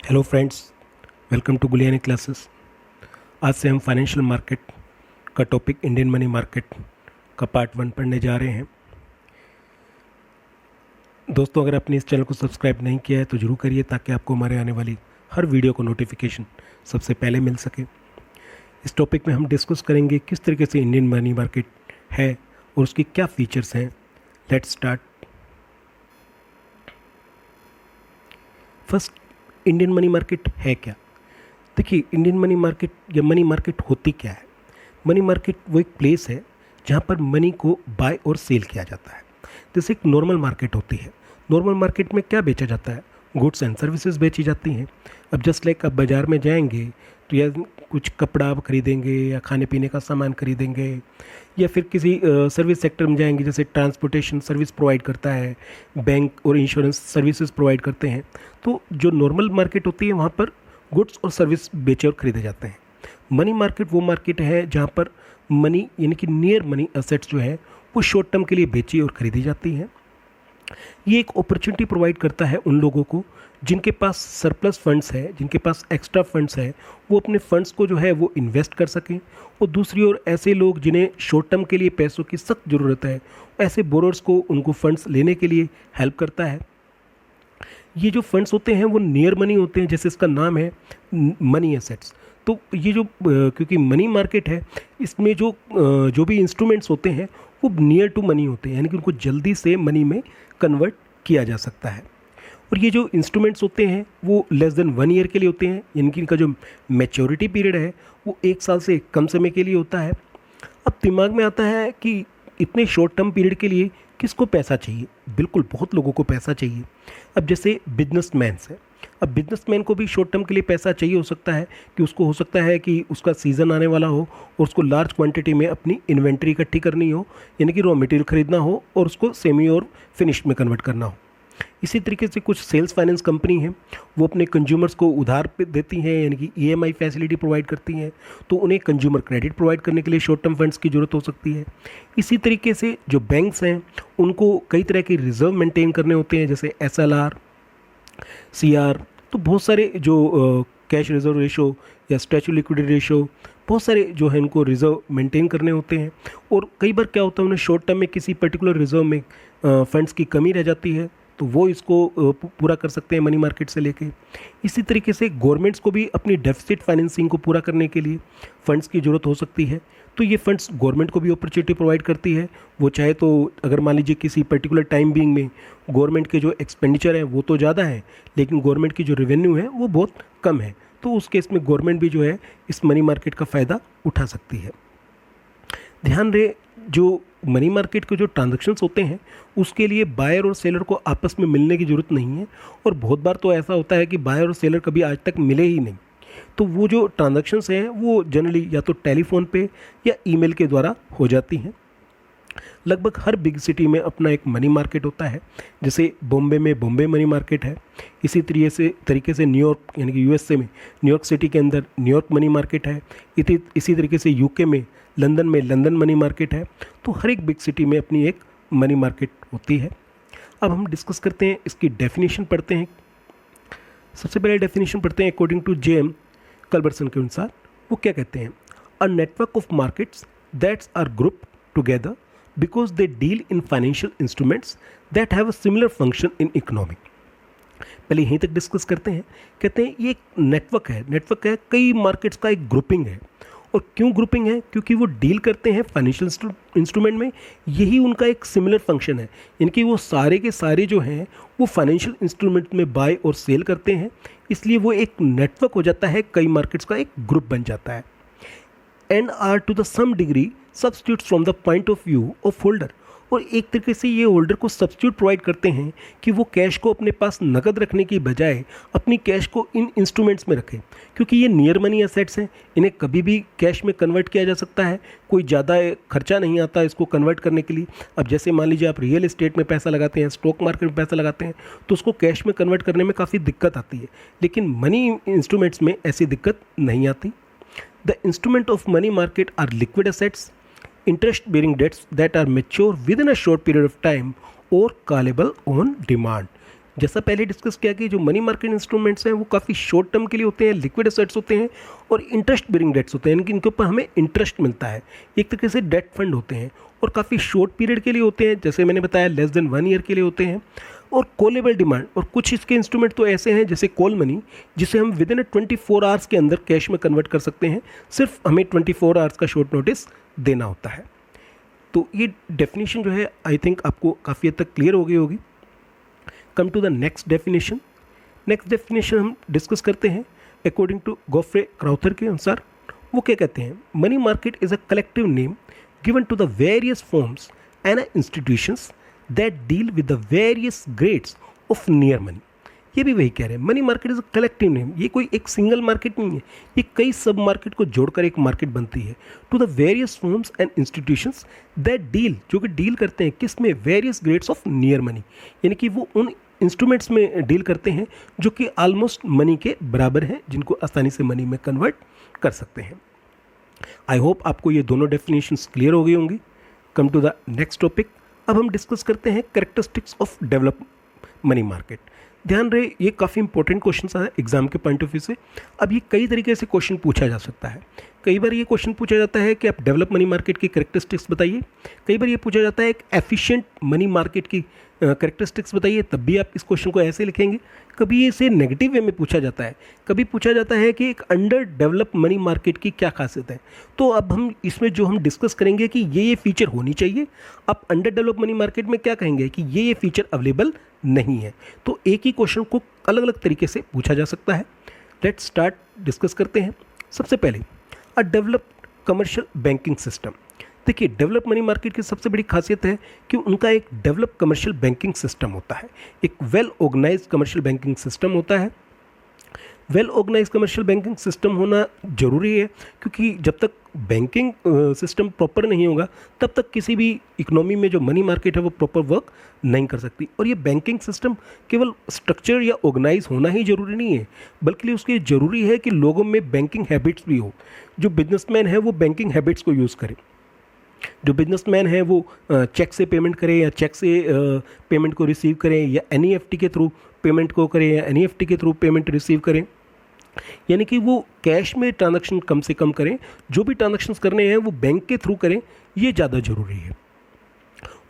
Hello friends, welcome to Guliyani classes. आज से हम फाइनेंशियल मार्केट का टॉपिक इंडियन मनी मार्केट का पार्ट 1 पढ़ने जा रहे हैं। दोस्तों, अगर आपने इस चैनल को सब्सक्राइब नहीं किया है तो ज़रूर करिए ताकि आपको हमारे आने वाली हर वीडियो को नोटिफिकेशन सबसे पहले मिल सके। इस टॉपिक में हम डिस्कस करेंगे किस तरीके से इंडियन मनी मार्केट है और उसकी क्या फीचर्स हैं। Let's start. First, Indian money market है क्या? देखिए, इंडियन मनी मार्केट या मनी मार्केट होती क्या है। मनी मार्केट वो एक प्लेस है जहाँ पर मनी को बाय और सेल किया जाता है। जैसे एक नॉर्मल मार्केट होती है। नॉर्मल मार्केट में क्या बेचा जाता है? गुड्स एंड सर्विसेज बेची जाती हैं। अब जस्ट लाइक आप बाज़ार में जाएंगे तो या कुछ कपड़ा आप खरीदेंगे या खाने पीने का सामान खरीदेंगे, या फिर किसी सर्विस सेक्टर में जाएंगे, जैसे ट्रांसपोर्टेशन सर्विस प्रोवाइड करता है, बैंक और इंश्योरेंस सर्विसेज प्रोवाइड करते हैं। तो जो नॉर्मल मार्केट होती है वहाँ पर गुड्स और सर्विस बेचे और खरीदे जाते हैं। मनी मार्केट वो मार्केट है जहाँ पर मनी यानी कि नियर मनी एसेट्स जो है वो शॉर्ट टर्म के लिए बेची और खरीदी जाती हैं। ये एक अपॉर्चुनिटी प्रोवाइड करता है उन लोगों को जिनके पास सरप्लस फंड्स है, जिनके पास एक्स्ट्रा फंड्स है, वो अपने फंड्स को जो है वो इन्वेस्ट कर सकें। और दूसरी ओर ऐसे लोग जिन्हें शॉर्ट टर्म के लिए पैसों की सख्त ज़रूरत है, ऐसे बोरोर्स को उनको फंड्स लेने के लिए हेल्प करता है। ये जो फंड्स होते हैं वो नियर मनी होते हैं, जैसे इसका नाम है मनी एसेट्स। तो ये जो क्योंकि मनी मार्केट है, इसमें जो भी इंस्ट्रूमेंट्स होते हैं वो नियर टू मनी होते हैं, यानी कि उनको जल्दी से मनी में कन्वर्ट किया जा सकता है। और ये जो इंस्ट्रूमेंट्स होते हैं वो लेस देन 1 ईयर के लिए होते हैं, यानी कि इनका जो मैच्योरिटी पीरियड है वो 1 साल से कम समय के लिए होता है। अब दिमाग में आता है कि इतने शॉर्ट टर्म पीरियड के लिए किसको पैसा चाहिए? बिल्कुल बहुत लोगों को पैसा चाहिए। अब जैसे बिजनेसमैन्स है, अब बिजनेसमैन को भी शॉर्ट टर्म के लिए पैसा चाहिए हो सकता है कि उसको हो सकता है कि उसका सीज़न आने वाला हो और उसको लार्ज क्वांटिटी में अपनी इन्वेंट्री इकट्ठी करनी हो, यानी कि रॉ मटेरियल खरीदना हो और उसको सेमी और फिनिश्ड में कन्वर्ट करना हो। इसी तरीके से कुछ सेल्स फाइनेंस कंपनी हैं, वो अपने कंज्यूमर्स को उधार पे देती हैं, यानी कि ईएमआई फैसिलिटी प्रोवाइड करती हैं। तो उन्हें कंज्यूमर क्रेडिट प्रोवाइड करने के लिए शॉर्ट टर्म फंड्स की ज़रूरत हो सकती है। इसी तरीके से जो बैंक्स हैं उनको कई तरह के रिजर्व मेंटेन करने होते हैं, जैसे एसएलआर, सीआर। तो बहुत सारे जो कैश रिजर्व रेशो या स्टैचू लिक्विडिटी रेशो, बहुत सारे जो है इनको रिजर्व मेंटेन करने होते हैं। और कई बार क्या होता है, उन्हें शॉर्ट टर्म में किसी पर्टिकुलर रिजर्व में फंड्स की कमी रह जाती है, तो वो इसको पूरा कर सकते हैं मनी मार्केट से लेके। इसी तरीके से गवर्नमेंट्स को भी अपनी डेफिसिट फाइनेंसिंग को पूरा करने के लिए फंड्स की ज़रूरत हो सकती है। तो ये फंड्स गवर्नमेंट को भी अपॉर्चुनिटी प्रोवाइड करती है। वो चाहे तो अगर मान लीजिए किसी पर्टिकुलर टाइम बीइंग में गवर्नमेंट के जो एक्सपेंडिचर है वो तो ज़्यादा है, लेकिन गवर्नमेंट की जो रेवेन्यू है वो बहुत कम है, तो उस केस में गवर्नमेंट भी जो है इस मनी मार्केट का फ़ायदा उठा सकती है। ध्यान रहे, जो मनी मार्केट के जो ट्रांजैक्शंस होते हैं उसके लिए बायर और सेलर को आपस में मिलने की ज़रूरत नहीं है। और बहुत बार तो ऐसा होता है कि बायर और सेलर कभी आज तक मिले ही नहीं। तो वो जो ट्रांजैक्शंस हैं वो जनरली या तो टेलीफोन पे या ईमेल के द्वारा हो जाती हैं। लगभग हर बिग सिटी में अपना एक मनी मार्केट होता है। जैसे बॉम्बे में बॉम्बे मनी मार्केट है। इसी तरीके से न्यूयॉर्क यानी कि यूएसए में न्यूयॉर्क सिटी के अंदर न्यूयॉर्क मनी मार्केट है। इसी तरीके से यूके में लंदन मनी मार्केट है। तो हर एक बिग सिटी में अपनी एक मनी मार्केट होती है। अब हम डिस्कस करते हैं, इसकी डेफिनेशन पढ़ते हैं। सबसे पहले डेफिनेशन पढ़ते हैं अकॉर्डिंग टू जेएम कल्बर्सन के अनुसार। वो क्या कहते हैं? A network of markets that's are group together because they deal in financial instruments that have a similar function in economy. पहले यहीं तक डिस्कस करते हैं। कहते हैं ये एक नेटवर्क है, कई मार्केट्स का एक ग्रुपिंग है। और क्यों ग्रुपिंग है? क्योंकि वो डील करते हैं फाइनेंशियल इंस्ट्रूमेंट में, यही उनका एक सिमिलर फंक्शन है। इनके वो सारे के सारे जो हैं वो फाइनेंशियल इंस्ट्रूमेंट में बाय और सेल करते हैं, इसलिए वो एक नेटवर्क हो जाता है, कई मार्केट्स का एक ग्रुप बन जाता है। And are to the some degree substitutes from the point of view of holder. और एक तरीके से ये होल्डर को सब्स्टिट्यूट प्रोवाइड करते हैं कि वो कैश को अपने पास नकद रखने की बजाय अपनी कैश को इन इंस्ट्रूमेंट्स में रखें, क्योंकि ये नियर मनी एसेट्स हैं, इन्हें कभी भी कैश में कन्वर्ट किया जा सकता है, कोई ज़्यादा खर्चा नहीं आता इसको कन्वर्ट करने के लिए। अब जैसे मान लीजिए आप रियल एस्टेट में पैसा लगाते हैं, स्टॉक मार्केट में पैसा लगाते हैं, तो उसको कैश में कन्वर्ट करने में काफ़ी दिक्कत आती है, लेकिन मनी इंस्ट्रूमेंट्स में ऐसी दिक्कत नहीं आती। The instrument of money market are liquid assets, interest bearing debts that are mature within a short period of time or callable on demand। जैसा पहले डिस्कस किया कि जो मनी मार्केट इंस्ट्रूमेंट्स हैं वो काफ़ी शॉर्ट टर्म के लिए होते हैं, लिक्विड एसेट्स होते हैं और इंटरेस्ट बेरिंग डेट्स होते हैं, यानी कि इनके ऊपर हमें इंटरेस्ट मिलता है। एक तरीके से डेट फंड होते हैं और काफ़ी शॉर्ट पीरियड के लिए होते हैं, जैसे मैंने बताया लेस देन 1 ईयर के लिए होते हैं। और कॉलेबल डिमांड, और कुछ इसके इंस्ट्रूमेंट तो ऐसे हैं जैसे कॉल मनी, जिसे हम विद इन 24 आवर्स के अंदर कैश में कन्वर्ट कर सकते हैं, सिर्फ हमें 24 आवर्स का शॉर्ट नोटिस देना होता है। तो ये डेफिनेशन जो है आई थिंक आपको काफ़ी हद तक क्लियर हो गई होगी। Come to the next definition. Next definition हम डिस्कस करते हैं अकॉर्डिंग टू गॉफ्रे क्राउथर के अनुसार। वो क्या कहते हैं, money market is a collective name given to the various forms and institutions that deal with the various grades of near money. ये भी वही कह रहे हैं, money market is a collective name, ये कोई एक सिंगल मार्केट नहीं है, ये कई सब मार्केट को जोड़कर एक मार्केट बनती है। To the various forms and institutions that deal, जो कि डील करते हैं किस में, various grades of near money, यानी कि वो उन इंस्ट्रूमेंट्स में डील करते हैं जो कि ऑलमोस्ट मनी के बराबर हैं, जिनको आसानी से मनी में कन्वर्ट कर सकते हैं। आई होप आपको ये दोनों डेफिनेशंस क्लियर हो गई होंगी। Come to the next topic. अब हम डिस्कस करते हैं characteristics of develop money market. ध्यान रहे, ये काफ़ी इंपॉर्टेंट क्वेश्चन है एग्जाम के पॉइंट ऑफ व्यू से। अब ये कई तरीके से क्वेश्चन पूछा जा सकता है। कई बार ये क्वेश्चन पूछा जाता है कि आप डेवलप मनी मार्केट की कैरेक्टरिस्टिक्स बताइए। कई बार ये पूछा जाता है एक एफिशिएंट मनी मार्केट की कैरेक्टरिस्टिक्स बताइए, तब भी आप इस क्वेश्चन को ऐसे लिखेंगे। कभी इसे नेगेटिव वे में पूछा जाता है, कभी पूछा जाता है कि एक अंडर डेवलप मनी मार्केट की क्या खासियत है। तो अब हम इसमें जो हम डिस्कस करेंगे कि ये फीचर होनी चाहिए। आप अंडर डेवलप मनी मार्केट में क्या कहेंगे कि ये फीचर अवेलेबल नहीं है। तो एक ही क्वेश्चन को अलग अलग तरीके से पूछा जा सकता है। लेट्स स्टार्ट, डिस्कस करते हैं। सबसे पहले a developed commercial banking system. देखिए, डेवलप मनी मार्केट की सबसे बड़ी खासियत है कि उनका एक डेवलप कमर्शियल बैंकिंग सिस्टम होता है, एक well organised commercial banking system होता है। Well organise commercial banking system होना ज़रूरी है, क्योंकि जब तक बैंकिंग सिस्टम प्रॉपर नहीं होगा तब तक किसी भी इकोनॉमी में जो मनी मार्केट है वो प्रॉपर वर्क नहीं कर सकती। और ये बैंकिंग सिस्टम केवल स्ट्रक्चर या ऑर्गेनाइज होना ही ज़रूरी नहीं है, बल्कि उसके ज़रूरी है कि लोगों में बैंकिंग हैबिट्स भी हो। जो बिजनेसमैन है वो बैंकिंग हैबिट्स को यूज़ करे। जो बिजनेसमैन है वो चेक से पेमेंट करे या चेक से पेमेंट को रिसीव करें, या एनईएफटी के थ्रू पेमेंट को करें या एनईएफटी के थ्रू पेमेंट रिसीव करें, यानी कि वो कैश में ट्रांजैक्शन कम से कम करें। जो भी ट्रांजैक्शंस करने हैं वो बैंक के थ्रू करें, ये ज़्यादा ज़रूरी है।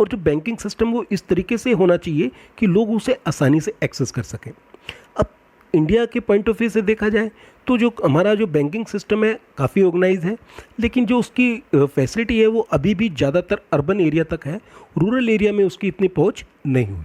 और जो बैंकिंग सिस्टम वो इस तरीके से होना चाहिए कि लोग उसे आसानी से एक्सेस कर सकें। अब इंडिया के पॉइंट ऑफ व्यू से देखा जाए तो जो हमारा जो बैंकिंग सिस्टम है काफ़ी ऑर्गेनाइज है, लेकिन जो उसकी फैसिलिटी है वो अभी भी ज़्यादातर अर्बन एरिया तक है, रूरल एरिया में उसकी इतनी पहुंच नहीं हुई।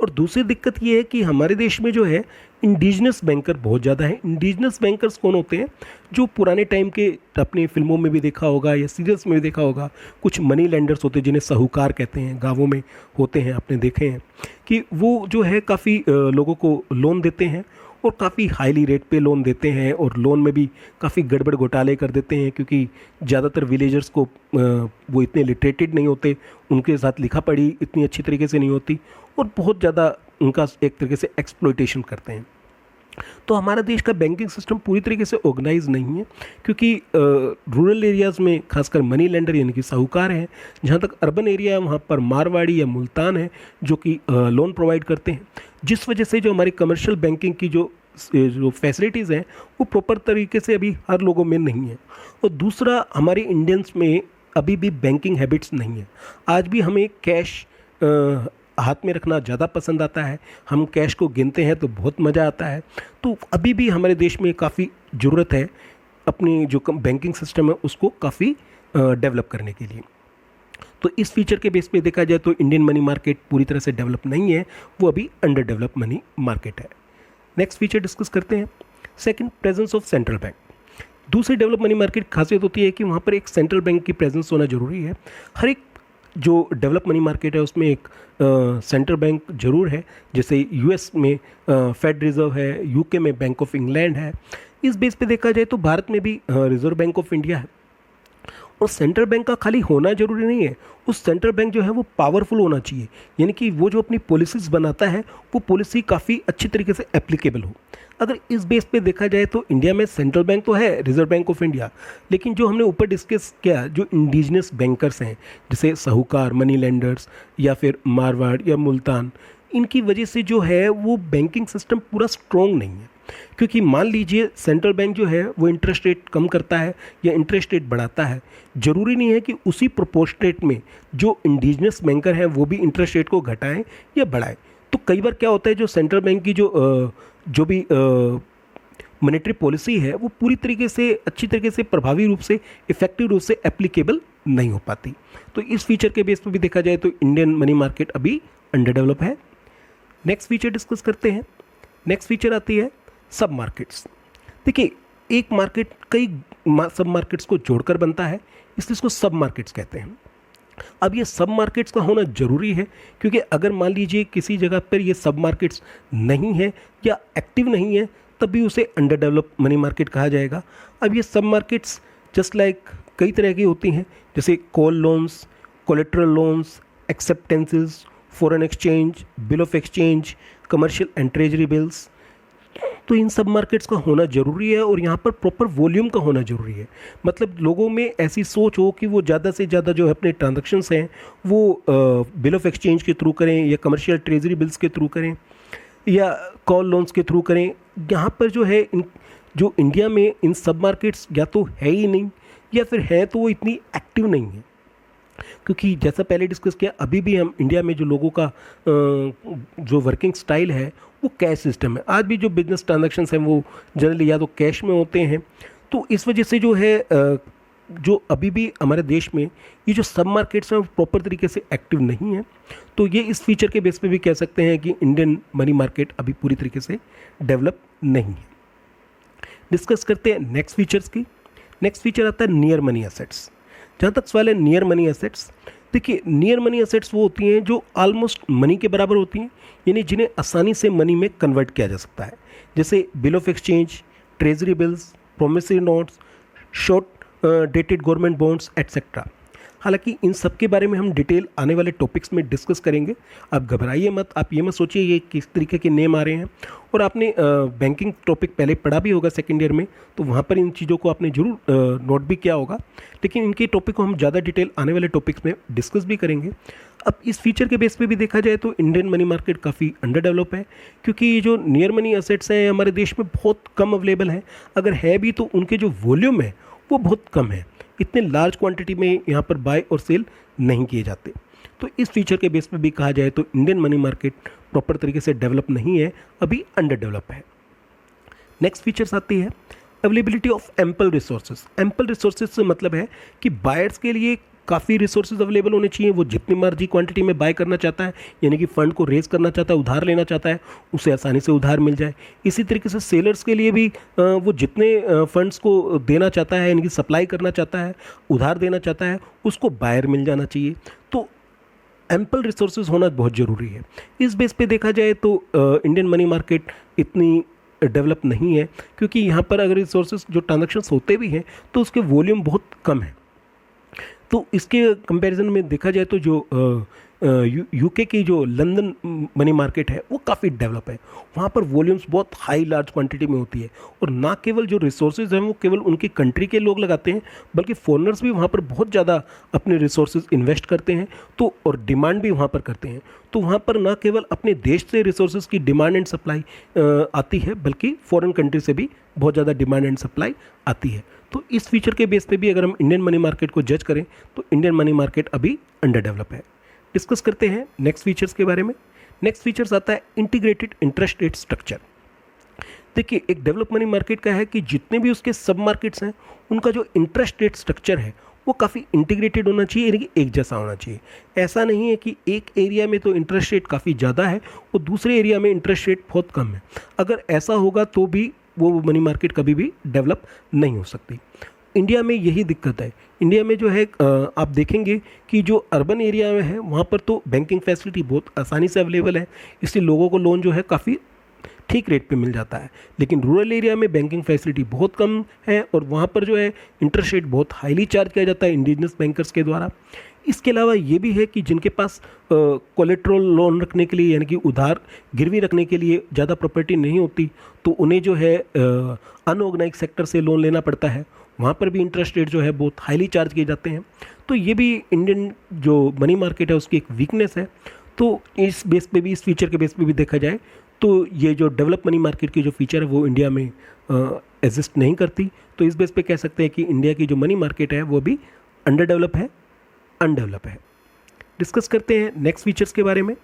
और दूसरी दिक्कत ये है कि हमारे देश में जो है इंडिजिनस बैंकर बहुत ज़्यादा है। इंडिजिनस बैंकर्स कौन होते हैं? जो पुराने टाइम के, अपनी फिल्मों में भी देखा होगा या सीरियल्स में भी देखा होगा, कुछ मनी लैंडर्स होते हैं जिन्हें साहूकार कहते हैं, गाँवों में होते हैं, आपने देखे हैं कि वो जो है काफ़ी लोगों को लोन देते हैं और काफ़ी हाईली रेट पे लोन देते हैं, और लोन में भी काफ़ी गड़बड़ घोटाले कर देते हैं, क्योंकि ज़्यादातर विलेजर्स को वो इतने लिटरेटेड नहीं होते, उनके साथ लिखा पढ़ी इतनी अच्छी तरीके से नहीं होती, और बहुत ज़्यादा उनका एक तरीके से एक्सप्लॉइटेशन करते हैं। तो हमारा देश का बैंकिंग सिस्टम पूरी तरीके से ऑर्गेनाइज नहीं है, क्योंकि रूरल एरियाज़ में खासकर मनी लेंडर यानी कि साहूकार हैं। जहाँ तक अर्बन एरिया है वहाँ पर मारवाड़ी या मुल्तान है जो कि लोन प्रोवाइड करते हैं, जिस वजह से जो हमारी कमर्शियल बैंकिंग की जो फैसिलिटीज़ हैं वो प्रॉपर तरीके से अभी हर लोगों में नहीं है। और दूसरा, हमारे इंडियंस में अभी भी बैंकिंग हैबिट्स नहीं है। आज भी हमें कैश हाथ में रखना ज़्यादा पसंद आता है, हम कैश को गिनते हैं तो बहुत मज़ा आता है। तो अभी भी हमारे देश में काफ़ी ज़रूरत है अपनी जो बैंकिंग सिस्टम है उसको काफ़ी डेवलप करने के लिए। तो इस फीचर के बेस पे देखा जाए तो इंडियन मनी मार्केट पूरी तरह से डेवलप नहीं है, वो अभी अंडर डेवलप मनी मार्केट है। नेक्स्ट फीचर डिस्कस करते हैं। Second, presence of central bank. दूसरी डेवलप मनी मार्केट खासियत होती है कि वहाँ पर एक सेंट्रल बैंक की प्रेजेंस होना जरूरी है। हर एक जो डेवलप मनी मार्केट है उसमें एक सेंट्रल बैंक जरूर है, जैसे यूएस में फेड रिजर्व है, यूके में बैंक ऑफ इंग्लैंड है। इस बेस पे देखा जाए तो भारत में भी रिजर्व बैंक ऑफ इंडिया है। और सेंट्रल बैंक का खाली होना जरूरी नहीं है, उस सेंट्रल बैंक जो है वो पावरफुल होना चाहिए, यानी कि वो जो अपनी पॉलिसीज़ बनाता है वो पॉलिसी काफ़ी अच्छी तरीके से एप्लीकेबल हो। अगर इस बेस पे देखा जाए तो इंडिया में सेंट्रल बैंक तो है, रिजर्व बैंक ऑफ इंडिया, लेकिन जो हमने ऊपर डिस्कस किया जो इंडिजिनस बैंकर्स हैं जैसे साहूकार, मनी लेंडर्स या फिर मारवाड़ या मुल्तान, इनकी वजह से जो है वो बैंकिंग सिस्टम पूरा स्ट्रॉन्ग नहीं है। क्योंकि मान लीजिए सेंट्रल बैंक जो है वो इंटरेस्ट रेट कम करता है या इंटरेस्ट रेट बढ़ाता है, ज़रूरी नहीं है कि उसी प्रोपोर्शनेट में जो इंडिजिनस बैंकर हैं वो भी इंटरेस्ट रेट को घटाएं या बढ़ाएं। तो कई बार क्या होता है, जो सेंट्रल बैंक की जो भी मॉनेटरी पॉलिसी है वो पूरी तरीके से अच्छी तरीके से प्रभावी रूप से इफेक्टिव रूप से एप्लीकेबल नहीं हो पाती। तो इस फीचर के बेस पर भी देखा जाए तो इंडियन मनी मार्केट अभी अंडर डेवलप है। नेक्स्ट फीचर डिस्कस करते हैं। नेक्स्ट फीचर आती है सब मार्केट्स। देखिए, एक मार्केट कई सब मार्केट्स को जोड़कर बनता है, इसलिए इसको सब मार्केट्स कहते हैं। अब ये सब मार्केट्स का होना ज़रूरी है, क्योंकि अगर मान लीजिए किसी जगह पर ये सब मार्केट्स नहीं है या एक्टिव नहीं है, तब भी उसे अंडर डेवलप मनी मार्केट कहा जाएगा। अब ये सब मार्केट्स जस्ट लाइक कई तरह की होती हैं, जैसे call loans, collateral loans, acceptances, foreign exchange, bill of exchange, commercial and treasury bills. तो इन सब मार्केट्स का होना ज़रूरी है और यहाँ पर प्रॉपर वॉल्यूम का होना ज़रूरी है। मतलब लोगों में ऐसी सोच हो कि वो ज़्यादा से ज़्यादा जो है अपने ट्रांजैक्शंस हैं वो बिल ऑफ एक्सचेंज के थ्रू करें या कमर्शियल ट्रेजरी बिल्स के थ्रू करें या कॉल लोन्स के थ्रू करें। यहाँ पर जो है जो इंडिया में इन सब मार्केट्स या तो है ही नहीं या फिर है तो वो इतनी एक्टिव नहीं है। क्योंकि जैसा पहले डिस्कस किया, अभी भी हम इंडिया में जो लोगों का जो वर्किंग स्टाइल है वो कैश सिस्टम है। आज भी जो बिजनेस ट्रांजैक्शंस हैं वो जनरली या तो कैश में होते हैं। तो इस वजह से जो है जो अभी भी हमारे देश में ये जो सब मार्केट्स हैं वो प्रॉपर तरीके से एक्टिव नहीं है। तो ये इस फीचर के बेस पे भी कह सकते हैं कि इंडियन मनी मार्केट अभी पूरी तरीके से डेवलप नहीं है। डिस्कस करते हैं नेक्स्ट फीचर्स की। नेक्स्ट फीचर आता है नियर मनी एसेट्स। जहाँ तक सवाल है नियर मनी एसेट्स, देखिए नियर मनी एसेट्स वो होती हैं जो ऑलमोस्ट मनी के बराबर होती हैं, यानी जिन्हें आसानी से मनी में कन्वर्ट किया जा सकता है, जैसे bill of exchange, treasury bills, promissory notes, short dated government bonds etcetera. हालांकि इन सब के बारे में हम डिटेल आने वाले टॉपिक्स में डिस्कस करेंगे। आप घबराइए मत, आप ये मत सोचिए ये किस तरीके के नेम आ रहे हैं। और आपने बैंकिंग टॉपिक पहले पढ़ा भी होगा सेकेंड ईयर में, तो वहाँ पर इन चीज़ों को आपने जरूर नोट भी किया होगा। लेकिन इनके टॉपिक को हम ज़्यादा डिटेल आने वाले टॉपिक्स में डिस्कस भी करेंगे। अब इस फीचर के बेस पे भी देखा जाए तो इंडियन मनी मार्केट काफ़ी अंडर डेवलप है, क्योंकि ये जो नियर मनी एसेट्स हैं हमारे देश में बहुत कम अवेलेबल हैं। अगर है भी तो उनके जो वॉल्यूम है वो बहुत कम है, इतने लार्ज क्वांटिटी में यहाँ पर बाय और सेल नहीं किए जाते। तो इस फीचर के बेस पे भी कहा जाए तो इंडियन मनी मार्केट प्रॉपर तरीके से डेवलप नहीं है, अभी अंडर डेवलप है। नेक्स्ट फीचर्स आती है availability of ample resources. Ample resources से मतलब है कि बायर्स के लिए काफ़ी रिसोर्सेज अवेलेबल होने चाहिए। वो जितनी मर्जी क्वांटिटी में बाय करना चाहता है, यानी कि फ़ंड को रेज करना चाहता है, उधार लेना चाहता है, उसे आसानी से उधार मिल जाए। इसी तरीके से सेलर्स के लिए भी वो जितने फंड्स को देना चाहता है, यानी कि सप्लाई करना चाहता है, उधार देना चाहता है, उसको बायर मिल जाना चाहिए। तो एम्पल रिसोर्सेज होना बहुत ज़रूरी है। इस बेस पे देखा जाए तो इंडियन मनी मार्केट इतनी डेवलप नहीं है, क्योंकि यहाँ पर अगर रिसोर्सेज जो ट्रांजैक्शंस होते भी हैं तो उसके वॉल्यूम बहुत कम है। तो इसके कंपैरिजन में देखा जाए तो जो यूके की जो लंदन मनी मार्केट है वो काफ़ी डेवलप है। वहाँ पर वॉल्यूम्स बहुत हाई लार्ज क्वांटिटी में होती है, और ना केवल जो रिसोर्सेज हैं वो केवल उनकी कंट्री के लोग लगाते हैं, बल्कि फॉरेनर्स भी वहाँ पर बहुत ज़्यादा अपने रिसोर्सेज इन्वेस्ट करते हैं। तो और डिमांड भी वहाँ पर करते हैं। तो वहाँ पर ना केवल अपने देश से रिसोर्सेज की डिमांड एंड सप्लाई आती है, बल्कि फॉरेन कंट्री से भी बहुत ज़्यादा डिमांड एंड सप्लाई आती है। तो इस फीचर के बेस पे भी अगर हम इंडियन मनी मार्केट को जज करें तो इंडियन मनी मार्केट अभी अंडर डेवलप है। डिस्कस करते हैं नेक्स्ट फीचर्स के बारे में। नेक्स्ट फीचर्स आता है इंटीग्रेटेड इंटरेस्ट रेट स्ट्रक्चर। देखिए, एक डेवलप मनी मार्केट का है कि जितने भी उसके सब मार्केट्स हैं उनका जो इंटरेस्ट रेट स्ट्रक्चर है वो काफ़ी इंटीग्रेटेड होना चाहिए, यानी कि एक जैसा होना चाहिए। ऐसा नहीं है कि एक एरिया में तो इंटरेस्ट रेट काफ़ी ज़्यादा है और दूसरे एरिया में इंटरेस्ट रेट बहुत कम है। अगर ऐसा होगा तो भी वो मनी मार्केट कभी भी डेवलप नहीं हो सकती। इंडिया में यही दिक्कत है। इंडिया में जो है आप देखेंगे कि जो अर्बन एरिया में है वहाँ पर तो बैंकिंग फैसिलिटी बहुत आसानी से अवेलेबल है, इसलिए लोगों को लोन जो है काफ़ी ठीक रेट पे मिल जाता है। लेकिन रूरल एरिया में बैंकिंग फैसिलिटी बहुत कम है और वहाँ पर जो है इंटरेस्ट रेट बहुत हाईली चार्ज किया जाता है इंडिजिनस बैंकर्स के द्वारा। इसके अलावा ये भी है कि जिनके पास कोलेट्रल लोन रखने के लिए, यानी कि उधार गिरवी रखने के लिए ज़्यादा प्रॉपर्टी नहीं होती, तो उन्हें जो है अनऑर्गेनाइज सेक्टर से लोन लेना पड़ता है। वहाँ पर भी इंटरेस्ट रेट जो है बहुत हाईली चार्ज किए जाते हैं। तो ये भी इंडियन जो मनी मार्केट है उसकी एक वीकनेस है। तो इस बेस पे भी, इस फीचर के बेस पे भी देखा जाए तो ये जो डेवलप मनी मार्केट की जो फीचर है वो इंडिया में एग्जिस्ट नहीं करती। तो इस बेस पे कह सकते हैं कि इंडिया की जो मनी मार्केट है वो भी अंडर डेवलप है, अनडेवलप है। डिस्कस करते हैं नेक्स्ट फीचर्स के बारे में।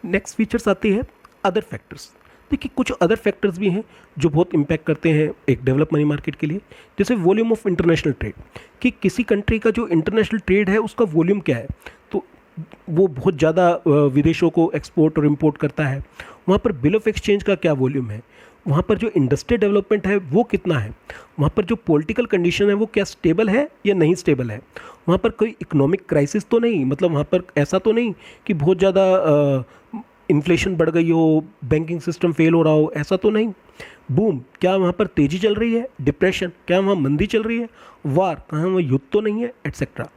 नेक्स्ट फीचर्स आती है अदर फैक्टर्स। देखिए कुछ अदर फैक्टर्स भी हैं जो बहुत इम्पैक्ट करते हैं एक डेवलप मनी मार्केट के लिए, जैसे वॉल्यूम ऑफ इंटरनेशनल ट्रेड, कि किसी कंट्री का जो इंटरनेशनल ट्रेड है उसका वॉल्यूम क्या है, तो वो बहुत ज़्यादा विदेशों को एक्सपोर्ट और इम्पोर्ट करता है। वहाँ पर बिल ऑफ एक्सचेंज का क्या वॉल्यूम है, वहाँ पर जो इंडस्ट्रियल डेवलपमेंट है वो कितना है, वहाँ पर जो पॉलिटिकल कंडीशन है वो क्या स्टेबल है या नहीं स्टेबल है, वहाँ पर कोई इकोनॉमिक क्राइसिस तो नहीं, मतलब वहाँ पर ऐसा तो नहीं कि बहुत ज़्यादा इन्फ्लेशन बढ़ गई हो, बैंकिंग सिस्टम फेल हो रहा हो, ऐसा तो नहीं। बूम, क्या वहाँ पर तेज़ी चल रही है, डिप्रेशन, क्या वहाँ मंदी चल रही है, वार, कहाँ वहाँ युद्ध तो नहीं है, एट्सेट्रा।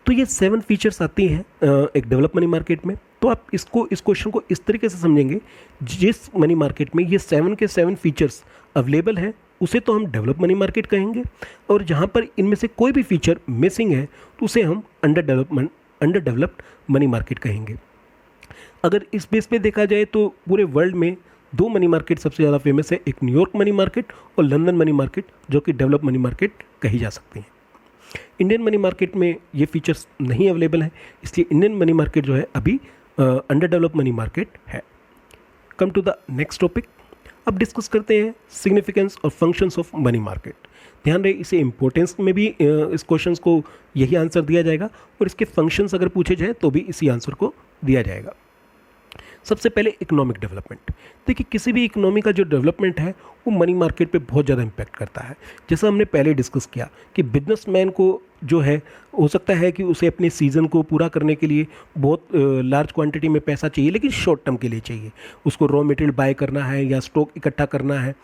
तो ये 7 फीचर्स आती हैं एक डेवलप मनी मार्केट में। तो आप इस क्वेश्चन को इस तरीके से समझेंगे, जिस मनी मार्केट में ये 7 के 7 फीचर्स अवेलेबल हैं उसे तो हम डेवलप मनी मार्केट कहेंगे, और जहाँ पर इनमें से कोई भी फीचर मिसिंग है तो उसे हम अंडर डेवलप्ड मनी मार्केट कहेंगे। अगर इस बेस पे देखा जाए तो पूरे वर्ल्ड में 2 मनी मार्केट सबसे ज़्यादा फेमस है, एक न्यूयॉर्क मनी मार्केट और लंदन मनी मार्केट, जो कि डेवलप मनी मार्केट कही जा सकती हैं। इंडियन मनी मार्केट में ये फीचर्स नहीं अवेलेबल हैं, इसलिए इंडियन मनी मार्केट जो है अभी अंडर डेवलप मनी मार्केट है। Come to the next topic. अब डिस्कस करते हैं सिग्निफिकेंस और फंक्शंस ऑफ मनी मार्केट। ध्यान रहे, इसे इंपॉर्टेंस में भी इस क्वेश्चंस को यही आंसर दिया जाएगा, और इसके फंक्शंस अगर पूछे जाए तो भी इसी आंसर को दिया जाएगा। सबसे पहले इकोनॉमिक डेवलपमेंट। देखिए किसी भी इकोनॉमी का जो डेवलपमेंट है वो मनी मार्केट पे बहुत ज़्यादा इम्पैक्ट करता है। जैसा हमने पहले डिस्कस किया कि बिजनेसमैन को जो है हो सकता है कि उसे अपने सीज़न को पूरा करने के लिए बहुत लार्ज क्वांटिटी में पैसा चाहिए, लेकिन शॉर्ट टर्म के लिए चाहिए। उसको रॉ मटेरियल बाय करना है या स्टॉक इकट्ठा करना है,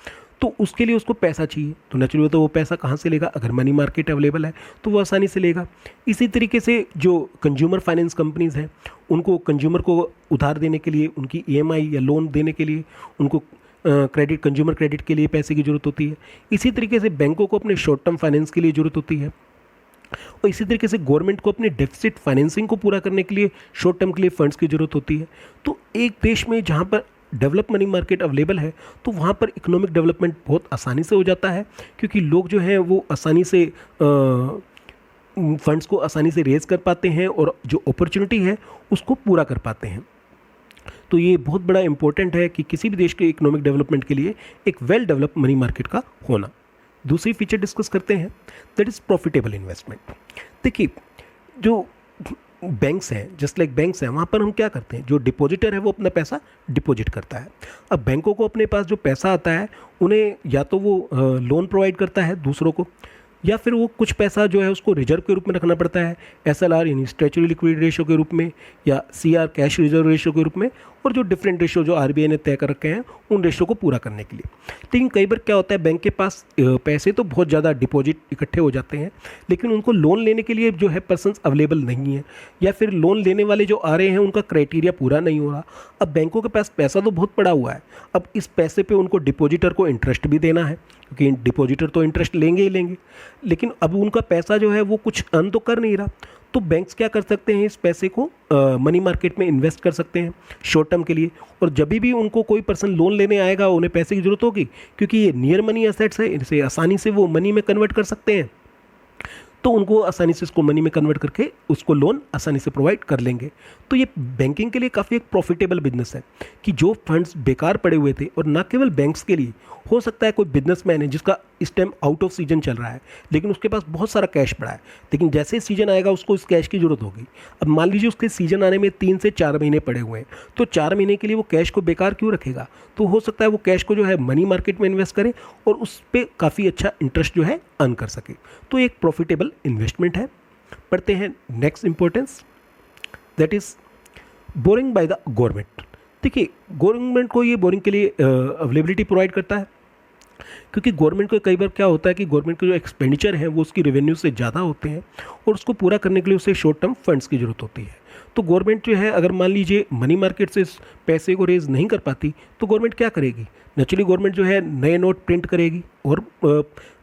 तो उसके लिए उसको पैसा चाहिए। तो नेचुरली तो वो पैसा कहाँ से लेगा, अगर मनी मार्केट अवेलेबल है तो वो आसानी से लेगा। इसी तरीके से जो कंज्यूमर फाइनेंस कंपनीज़ हैं, उनको कंज्यूमर को उधार देने के लिए, उनकी ईएमआई या लोन देने के लिए उनको कंज्यूमर क्रेडिट के लिए पैसे की ज़रूरत होती है। इसी तरीके से बैंकों को अपने शॉर्ट टर्म फाइनेंस के लिए ज़रूरत होती है, और इसी तरीके से गवर्नमेंट को अपने डेफिसिट फाइनेंसिंग को पूरा करने के लिए शॉर्ट टर्म के लिए फंड्स की ज़रूरत होती है। तो एक देश में जहाँ पर डेवलप मनी मार्केट अवेलेबल है तो वहाँ पर इकोनॉमिक डेवलपमेंट बहुत आसानी से हो जाता है, क्योंकि लोग जो हैं वो आसानी से फंड्स को आसानी से रेज कर पाते हैं और जो अपॉर्चुनिटी है उसको पूरा कर पाते हैं। तो ये बहुत बड़ा इंपॉर्टेंट है कि किसी भी देश के इकोनॉमिक डेवलपमेंट के लिए एक वेल डेवलप मनी मार्केट का होना। दूसरी फीचर डिस्कस करते हैं, दैट इज़ प्रॉफिटेबल इन्वेस्टमेंट। देखिए जो बैंक्स हैं, जस्ट लाइक बैंक्स हैं, वहाँ पर हम क्या करते हैं, जो डिपॉजिटर है वो अपना पैसा डिपॉजिट करता है। अब बैंकों को अपने पास जो पैसा आता है उन्हें या तो वो लोन प्रोवाइड करता है दूसरों को, या फिर वो कुछ पैसा जो है उसको रिजर्व के रूप में रखना पड़ता है, SLR यानी स्टैच्यूटरी लिक्विडिटी रेशो के रूप में, या CR कैश रिजर्व रेशो के रूप में, और जो डिफरेंट रेशो जो RBI ने तय कर रखे हैं उन रेशो को पूरा करने के लिए। लेकिन कई बार क्या होता है, बैंक के पास पैसे तो बहुत ज़्यादा डिपॉजिट इकट्ठे हो जाते हैं, लेकिन उनको लोन लेने के लिए जो है पर्सन्स अवेलेबल नहीं है, या फिर लोन लेने वाले जो आ रहे हैं उनका क्राइटेरिया पूरा नहीं हो रहा। अब बैंकों के पास पैसा तो बहुत पड़ा हुआ है, अब इस पैसे पे उनको डिपॉजिटर को इंटरेस्ट भी देना है, क्योंकि डिपॉजिटर तो इंटरेस्ट लेंगे ही लेंगे, लेकिन अब उनका पैसा जो है वो कुछ अर्न तो कर नहीं रहा। तो बैंक्स क्या कर सकते हैं, इस पैसे को मनी मार्केट में इन्वेस्ट कर सकते हैं शॉर्ट टर्म के लिए, और जब भी उनको कोई पर्सन लोन लेने आएगा उन्हें पैसे की ज़रूरत होगी, क्योंकि ये नियर मनी एसेट्स है, इसे आसानी से वो मनी में कन्वर्ट कर सकते हैं, तो उनको आसानी से इसको मनी में कन्वर्ट करके उसको लोन आसानी से प्रोवाइड कर लेंगे। तो ये बैंकिंग के लिए काफ़ी एक प्रॉफिटेबल बिजनेस है कि जो फंड्स बेकार पड़े हुए थे, और ना केवल बैंक्स के लिए, हो सकता है कोई बिजनेसमैन है जिसका इस टाइम आउट ऑफ सीजन चल रहा है, लेकिन उसके पास बहुत सारा कैश पड़ा है, लेकिन जैसे सीजन आएगा उसको इस कैश की ज़रूरत होगी। अब मान लीजिए उसके सीजन आने में 3 से 4 महीने पड़े हुए हैं, तो 4 महीने के लिए वो कैश को बेकार क्यों रखेगा, तो हो सकता है वो कैश को जो है मनी मार्केट में इन्वेस्ट करे और उस पर काफ़ी अच्छा इंटरेस्ट जो है अर्न कर सके। तो एक प्रॉफिटेबल इन्वेस्टमेंट है। पढ़ते हैं next importance, that is boring by the government. देखिए गवर्नमेंट को ये बोरिंग के लिए अवेलेबिलिटी प्रोवाइड करता है, क्योंकि गवर्नमेंट को कई बार क्या होता है कि गवर्नमेंट के जो एक्सपेंडिचर हैं वो उसकी रेवेन्यू से ज़्यादा होते हैं, और उसको पूरा करने के लिए उसे शॉर्ट टर्म फंड्स की ज़रूरत होती है। तो गवर्नमेंट जो है अगर मान लीजिए मनी मार्केट से पैसे को रेज नहीं कर पाती, तो गवर्नमेंट क्या करेगी, नेचुरली गवर्नमेंट जो है नए नोट प्रिंट करेगी, और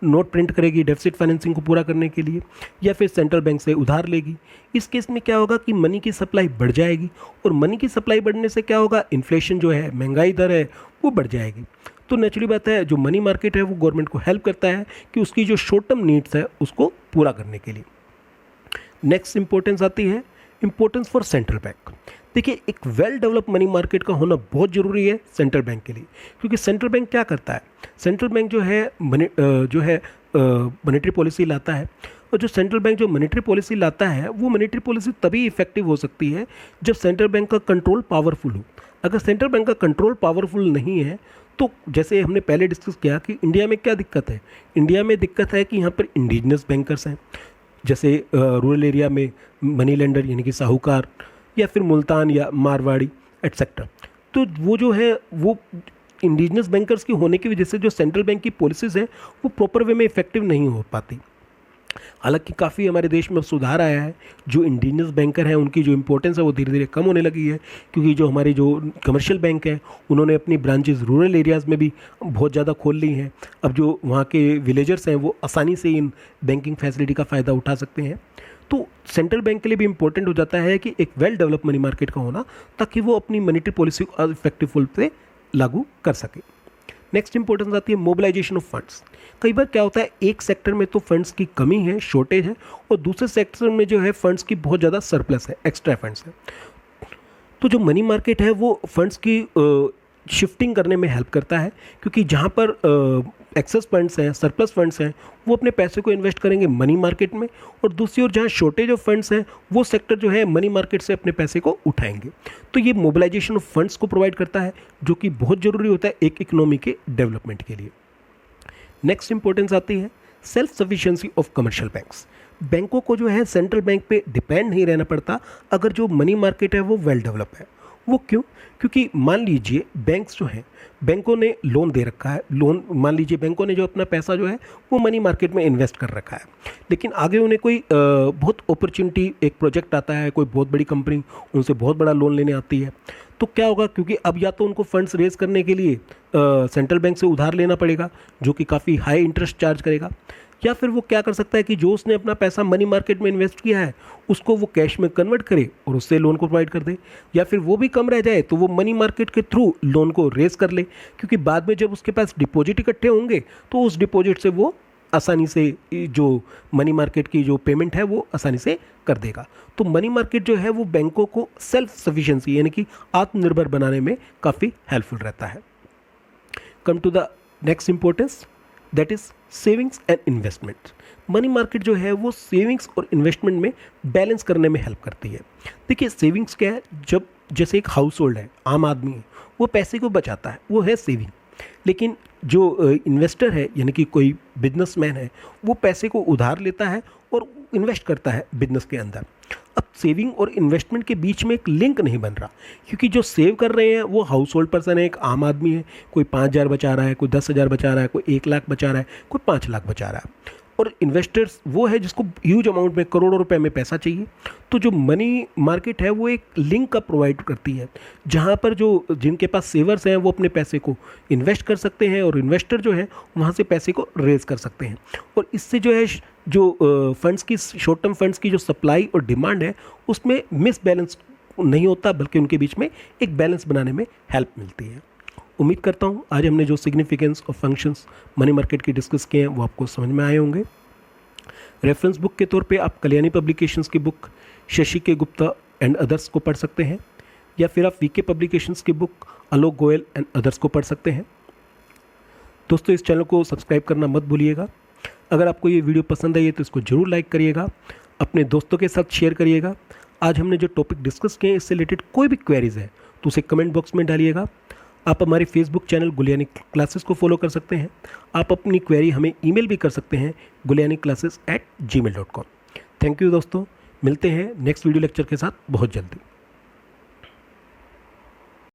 नोट प्रिंट करेगी डेफिसिट फाइनेंसिंग को पूरा करने के लिए, या फिर सेंट्रल बैंक से उधार लेगी। इस केस में क्या होगा कि मनी की सप्लाई बढ़ जाएगी, और मनी की सप्लाई बढ़ने से क्या होगा, इन्फ्लेशन जो है, महंगाई दर है, वो बढ़ जाएगी। तो नेचुरली बात है, जो मनी मार्केट है वो गवर्नमेंट को हेल्प करता है कि उसकी जो शॉर्ट टर्म नीड्स है उसको पूरा करने के लिए। नेक्स्ट इंपॉर्टेंस आती है इंपॉर्टेंस फॉर सेंट्रल बैंक। देखिए, एक वेल डेवलप मनी मार्केट का होना बहुत ज़रूरी है सेंट्रल बैंक के लिए, क्योंकि सेंट्रल बैंक क्या करता है, सेंट्रल बैंक जो है मॉनेटरी पॉलिसी लाता है, और जो सेंट्रल बैंक जो मॉनेटरी पॉलिसी लाता है वो मॉनेटरी पॉलिसी तभी इफेक्टिव हो सकती है जब सेंट्रल बैंक का कंट्रोल पावरफुल हो। अगर सेंट्रल बैंक का कंट्रोल पावरफुल नहीं है तो जैसे हमने पहले डिस्कस किया कि इंडिया में क्या दिक्कत है, इंडिया में दिक्कत है कि यहाँ पर इंडिजिनस बैंकर्स हैं, जैसे रूरल एरिया में मनी लेंडर यानी कि साहूकार, या फिर मुल्तान या मारवाड़ी एटसेट्रा। तो वो जो है वो इंडिजिनस बैंकर्स की होने की वजह से जो सेंट्रल बैंक की पॉलिसीज़ हैं वो प्रॉपर वे में इफेक्टिव नहीं हो पाती। हालांकि काफ़ी हमारे देश में सुधार आया है, जो इंडिजिनस बैंकर हैं उनकी जो इंपॉर्टेंस है वो धीरे धीरे कम होने लगी है, क्योंकि जो हमारे जो कमर्शियल बैंक हैं उन्होंने अपनी ब्रांचेस रूरल एरियाज़ में भी बहुत ज़्यादा खोल ली हैं। अब जो वहाँ के विलेजर्स हैं वो आसानी से इन बैंकिंग फैसिलिटी का फ़ायदा उठा सकते हैं। तो सेंट्रल बैंक के लिए भी इंपॉर्टेंट हो जाता है कि एक वेल डेवलप मनी मार्केट का होना, ताकि वो अपनी मॉनेटरी पॉलिसी को इफेक्टिव रूप से लागू कर सके। नेक्स्ट इंपॉर्टेंस आती है मोबिलाइजेशन ऑफ फंड्स। कई बार क्या होता है, एक सेक्टर में तो फंड्स की कमी है, शॉर्टेज है, और दूसरे सेक्टर में जो है फंड्स की बहुत ज़्यादा सरप्लस है, एक्स्ट्रा फंड्स है। तो जो मनी मार्केट है वो फंड्स की शिफ्टिंग करने में हेल्प करता है, क्योंकि जहाँ पर एक्सेस फंड्स हैं, सरप्लस फंड्स हैं, वो अपने पैसे को इन्वेस्ट करेंगे मनी मार्केट में, और दूसरी ओर जहाँ शॉर्टेज ऑफ फंड्स हैं वो सेक्टर जो है मनी मार्केट से अपने पैसे को उठाएंगे। तो ये मोबिलाइजेशन ऑफ फंड्स को प्रोवाइड करता है, जो कि बहुत ज़रूरी होता है एक इकोनॉमी के डेवलपमेंट के लिए। नेक्स्ट इंपॉर्टेंस आती है self sufficiency of commercial banks. बैंकों को जो है सेंट्रल बैंक पे डिपेंड नहीं रहना पड़ता अगर जो मनी मार्केट है वो वेल डेवलप है। वो क्यों? क्योंकि मान लीजिए बैंक्स जो हैं, बैंकों ने लोन दे रखा है, लोन मान लीजिए बैंकों ने जो अपना पैसा जो है वो मनी मार्केट में इन्वेस्ट कर रखा है, लेकिन आगे उन्हें कोई बहुत अपॉर्चुनिटी, एक प्रोजेक्ट आता है, कोई बहुत बड़ी कंपनी उनसे बहुत बड़ा लोन लेने आती है, तो क्या होगा, क्योंकि अब या तो उनको फंड्स रेज करने के लिए सेंट्रल बैंक से उधार लेना पड़ेगा जो कि काफ़ी हाई इंटरेस्ट चार्ज करेगा, या फिर वो क्या कर सकता है कि जो उसने अपना पैसा मनी मार्केट में इन्वेस्ट किया है उसको वो कैश में कन्वर्ट करे और उससे लोन को प्रोवाइड कर दे, या फिर वो भी कम रह जाए तो वो मनी मार्केट के थ्रू लोन को रेज कर ले, क्योंकि बाद में जब उसके पास डिपॉजिट इकट्ठे होंगे तो उस डिपॉजिट से वो आसानी से जो मनी मार्केट की जो पेमेंट है वो आसानी से कर देगा। तो मनी मार्केट जो है वो बैंकों को सेल्फ सफिशिएंसी यानी कि आत्मनिर्भर बनाने में काफ़ी हेल्पफुल रहता है। Come to the next importance, that is savings and investment. Money market जो है वो सेविंग्स और इन्वेस्टमेंट में बैलेंस करने में हेल्प करती है। देखिए, सेविंग्स क्या है, जब जैसे एक हाउस होल्ड है, आम आदमी है, वो पैसे को बचाता है, वो है सेविंग। लेकिन जो इन्वेस्टर है यानी कि कोई बिजनेसमैन है, वो पैसे को उधार लेता है और इन्वेस्ट करता है बिजनेस के अंदर। अब सेविंग और इन्वेस्टमेंट के बीच में एक लिंक नहीं बन रहा, क्योंकि जो सेव कर रहे हैं वो हाउस होल्ड पर्सन है, एक आम आदमी है, कोई 5,000 बचा रहा है, कोई 10,000 बचा रहा है, कोई 1 लाख बचा रहा है, कोई 5 लाख बचा रहा है, और इन्वेस्टर्स वो है जिसको ह्यूज अमाउंट में, करोड़ों रुपए में पैसा चाहिए। तो जो मनी मार्केट है वो एक लिंक का प्रोवाइड करती है, जहाँ पर जो जिनके पास सेवर्स हैं वो अपने पैसे को इन्वेस्ट कर सकते हैं और इन्वेस्टर जो है वहाँ से पैसे को रेज कर सकते हैं, और इससे जो है जो फंड्स की, शॉर्ट टर्म फंड्स की जो सप्लाई और डिमांड है उसमें मिस बैलेंस नहीं होता, बल्कि उनके बीच में एक बैलेंस बनाने में हेल्प मिलती है। उम्मीद करता हूँ आज हमने जो सिग्निफिकेंस और फंक्शंस मनी मार्केट की डिस्कस किए हैं वो आपको समझ में आए होंगे। रेफरेंस बुक के तौर पे आप कल्याणी पब्लिकेशंस की बुक शशि के गुप्ता एंड अदर्स को पढ़ सकते हैं, या फिर आप वीके पब्लिकेशंस की book Alok Goyal and others को पढ़ सकते हैं। दोस्तों, इस चैनल को सब्सक्राइब करना मत भूलिएगा। अगर आपको ये वीडियो पसंद आई है तो इसको ज़रूर लाइक करिएगा, अपने दोस्तों के साथ शेयर करिएगा। आज हमने जो टॉपिक डिस्कस किए हैं इससे रिलेटेड कोई भी क्वेरीज़ है तो उसे कमेंट बॉक्स में डालिएगा। आप हमारे फेसबुक चैनल गुलियानी क्लासेस को फॉलो कर सकते हैं। आप अपनी क्वेरी हमें ईमेल भी कर सकते हैं gulianiclasses@gmail.com। थैंक यू दोस्तों, मिलते हैं नेक्स्ट वीडियो लेक्चर के साथ बहुत जल्दी।